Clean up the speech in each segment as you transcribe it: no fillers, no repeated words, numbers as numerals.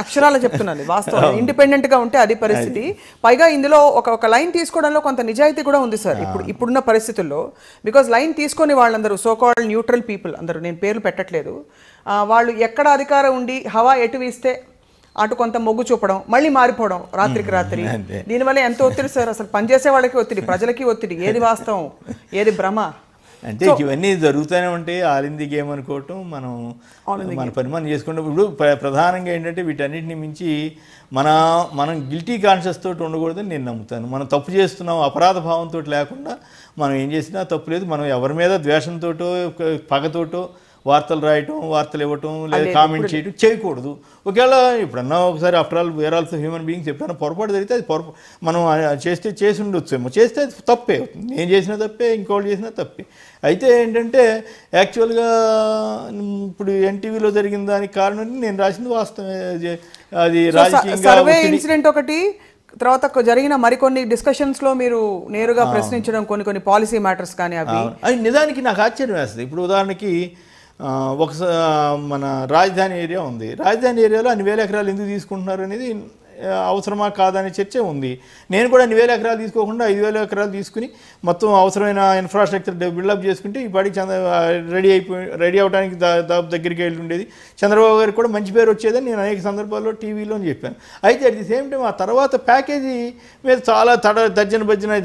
అక్షరాలు చెప్తున్నాను వాస్తవం. ఇండిపెండెంట్ గా ఉంటే అది పరిస్థితి. పైగా ఇందులో ఒక లైన్ తీసుకోవడంలో కొంత నిజాయితీ కూడా ఉంది సార్ ఇప్పుడున్న పరిస్థితుల్లో. బికాజ్ లైన్ తీసుకొని వాళ్ళందరూ సో కాల్డ్ న్యూట్రల్ పీపుల్ అందరూ, నేను పేర్లు పెట్టట్లేదు, వాళ్ళు ఎక్కడ అధికారం ఉండి హవా ఎటు వీస్తే అటు కొంత మొగ్గు చూపడం, మళ్ళీ మారిపోవడం రాత్రికి రాత్రి. దీనివల్ల ఎంత ఒత్తిడి సార్, అసలు పనిచేసే వాళ్ళకి ఒత్తిడి, ప్రజలకి ఒత్తిడి, ఏది వాస్తవం ఏది భ్రమ. అంటే ఇవన్నీ జరుగుతూనే ఉంటాయి. ఆలింది గేమ్ అనుకోవటం, మన పని మనం చేసుకుంటాం. ఇప్పుడు ప్రధానంగా ఏంటంటే వీటన్నిటిని మించి మనం గిల్టీ కాన్షియస్ తోటి ఉండకూడదని నేను నమ్ముతాను. మనం తప్పు చేస్తున్నాం అపరాధ భావంతో లేకుండా మనం ఏం చేసినా తప్పు లేదు. మనం ఎవరి మీద ద్వేషంతోటో పగతోటో వార్తలు రాయటం, వార్తలు ఇవ్వటం, లేదా కామెంట్ చేయటం చేయకూడదు. ఒకవేళ ఇప్పుడన్నా ఒకసారి after all we're also human beings ఎప్పుడైనా పొరపాటు జరిగితే అది మనం చేసి ఉండొచ్చేమో, చేస్తే అది తప్పే అవుతుంది. నేను చేసిన తప్పే, ఇంకోటి చేసినా తప్పే. అయితే ఏంటంటే యాక్చువల్గా ఇప్పుడు ఎన్టీవీలో జరిగిన దానికి కారణం నేను రాసింది వాస్తవమే. అది రాజకీయంగా ఇన్సిడెంట్ ఒకటి, తర్వాత జరిగిన మరికొన్ని డిస్కషన్స్ లో మీరు నేరుగా ప్రశ్నించడం, కొన్ని పాలసీ మ్యాటర్స్ కానీ అవి నిజానికి నాకు ఆశ్చర్యం వేస్తుంది. ఇప్పుడు ఉదాహరణకి మన రాజధాని ఏరియా ఉంది. రాజధాని ఏరియాలో అన్ని వేల ఎకరాలు ఎందుకు తీసుకుంటున్నారు అనేది అవసరమా కాదనే చర్చ ఉంది. నేను కూడా అన్ని వేల ఎకరాలు తీసుకోకుండా 5,000 ఎకరాలు తీసుకుని మొత్తం అవసరమైన ఇన్ఫ్రాస్ట్రక్చర్ బిల్డప్ చేసుకుంటే ఈ పాటికి రెడీ అవడానికి దగ్గరికి వెళ్ళి ఉండేది. చంద్రబాబు గారికి కూడా మంచి పేరు వచ్చేదని నేను అనేక సందర్భాల్లో టీవీలో చెప్పాను. అయితే అట్ ది సేమ్ టైం ఆ తర్వాత ప్యాకేజీ మీద చాలా తర్జన భర్జన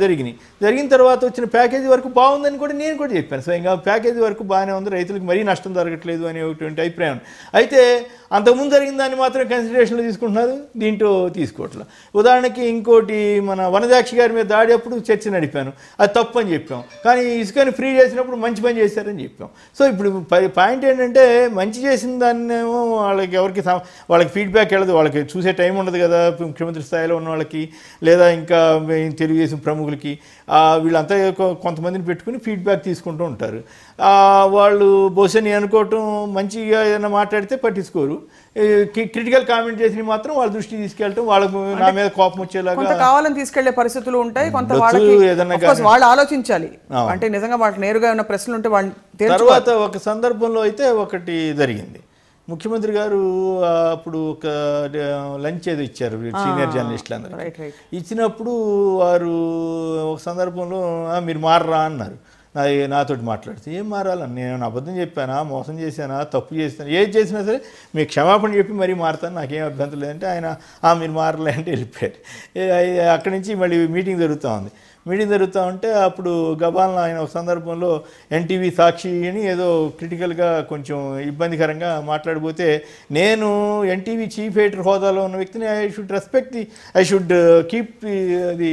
జరిగిన తర్వాత వచ్చిన ప్యాకేజీ వరకు బాగుందని కూడా నేను కూడా చెప్పాను. స్వయంగా ప్యాకేజీ వరకు బాగానే ఉంది, రైతులకు మరీ నష్టం జరగట్లేదు అనేటువంటి అభిప్రాయం. అయితే అంతకుముందు జరిగిన దాన్ని మాత్రం కన్సిడరేషన్లో తీసుకుంటున్నారు, దీంట్లో తీసుకోవట్లేదు. ఉదాహరణకి ఇంకోటి, మన వనజాక్షి గారి మీద దాడి అప్పుడు చర్చ నడిపాను, అది తప్పు అని చెప్పాం. కానీ ఇసుకని ఫ్రీ చేసినప్పుడు మంచి పని చేశారని చెప్పాం. సో ఇప్పుడు పాయింట్ ఏంటంటే మంచి చేసిన దాన్నేమో వాళ్ళకి ఫీడ్బ్యాక్ వెళ్ళదు, వాళ్ళకి చూసే టైం ఉండదు కదా ముఖ్యమంత్రి స్థాయిలో ఉన్న వాళ్ళకి, లేదా ఇంకా తెలుగుదేశం ప్రముఖులకి. వీళ్ళంతా కొంతమందిని పెట్టుకుని ఫీడ్బ్యాక్ తీసుకుంటూ ఉంటారు. వాళ్ళు బహుశా నేను అనుకోవటం మంచిగా ఏదైనా మాట్లాడితే పట్టించుకోరు, క్రిటికల్ కామెంట్ చేసి మాత్రం వాళ్ళ దృష్టికి తీసుకెళ్ళటం, వాళ్ళకు నా మీద కోపం వచ్చేలాగా కావాలని తీసుకెళ్లే పరిస్థితులు ఉంటాయి. కొంత వాళ్ళు ఆలోచించాలి, అంటే నిజంగా వాళ్ళకి నేరుగా ఉన్న ప్రశ్నలు ఉంటే వాళ్ళు. తర్వాత ఒక సందర్భంలో అయితే ఒకటి జరిగింది, ముఖ్యమంత్రి గారు అప్పుడు ఒక లంచ్ ఏదో ఇచ్చారు సీనియర్ జర్నలిస్టులు అందరూ. ఇచ్చినప్పుడు వారు ఒక సందర్భంలో మీరు మారరా అన్నారు. నాతోటి మాట్లాడితే ఏం మారాలని, నేను అబద్ధం చెప్పానా, మోసం చేశానా, తప్పు చేస్తాను, ఏది చేసినా సరే మీకు క్షమాపణ చెప్పి మరీ మారుతాను, నాకేం అభ్యంతరం లేదంటే ఆయన మీరు మారలే అంటే వెళ్ళిపోయారు. అక్కడి నుంచి మళ్ళీ మీటింగ్ జరుగుతూ ఉంది. మీటింగ్ జరుగుతూ ఉంటే అప్పుడు గబాలను ఆయన ఒక సందర్భంలో ఎన్టీవీ సాక్షి అని ఏదో క్రిటికల్గా కొంచెం ఇబ్బందికరంగా మాట్లాడిపోతే, నేను ఎన్టీవీ చీఫ్ ఎడిటర్ హోదాలో ఉన్న వ్యక్తిని I should keep the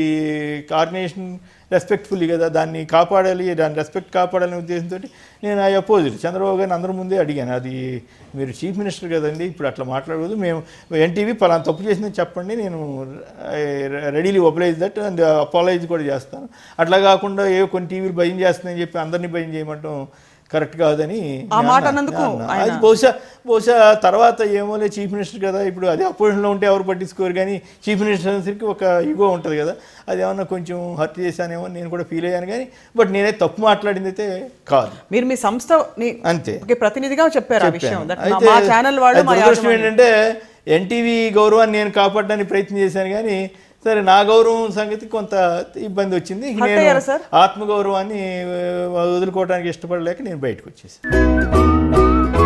organisation respectfully కదా, దాన్ని కాపాడాలి, దాని రెస్పెక్ట్ కాపాడాలనే ఉద్దేశంతో నేను ఐ అపోజిట్ చంద్రబాబు గారిని అందరి ముందే అడిగాను, అది మీరు చీఫ్ మినిస్టర్ కదండి, ఇప్పుడు అట్లా మాట్లాడకూడదు, మేము ఎన్టీవీ పలానా తప్పు చేసిందని చెప్పండి, నేను readily oblige that and apologise కూడా చేస్తాను, అట్లా కాకుండా కొన్ని టీవీలు భయం చేస్తుందని చెప్పి అందరినీ భయం చేయమంటాం కరెక్ట్ కాదని. అది బహుశా తర్వాత ఏమోలే చీఫ్ మినిస్టర్ కదా, ఇప్పుడు అదే అపోజిషన్లో ఉంటే ఎవరు పట్టించుకోరు, కానీ చీఫ్ మినిస్టర్కి ఒక ఈగో ఉంటుంది కదా, అది ఏమన్నా కొంచెం హర్ట్ చేశానేమో నేను కూడా ఫీల్ అయ్యాను. కానీ బట్ నేనైతే తప్పు మాట్లాడింది అయితే కాదు. మీరు మీ సంస్థ అంతే ప్రతినిధిగా చెప్పారు. ఏంటంటే ఎన్టీవీ గౌరవాన్ని నేను కాపాడడానికి ప్రయత్నం చేశాను, కానీ సరే నా గౌరవం సంగతి కొంత ఇబ్బంది వచ్చింది. నేను ఆత్మగౌరవాన్ని వదులుకోవడానికి ఇష్టపడలేక నేను బయటకు వచ్చేసాను.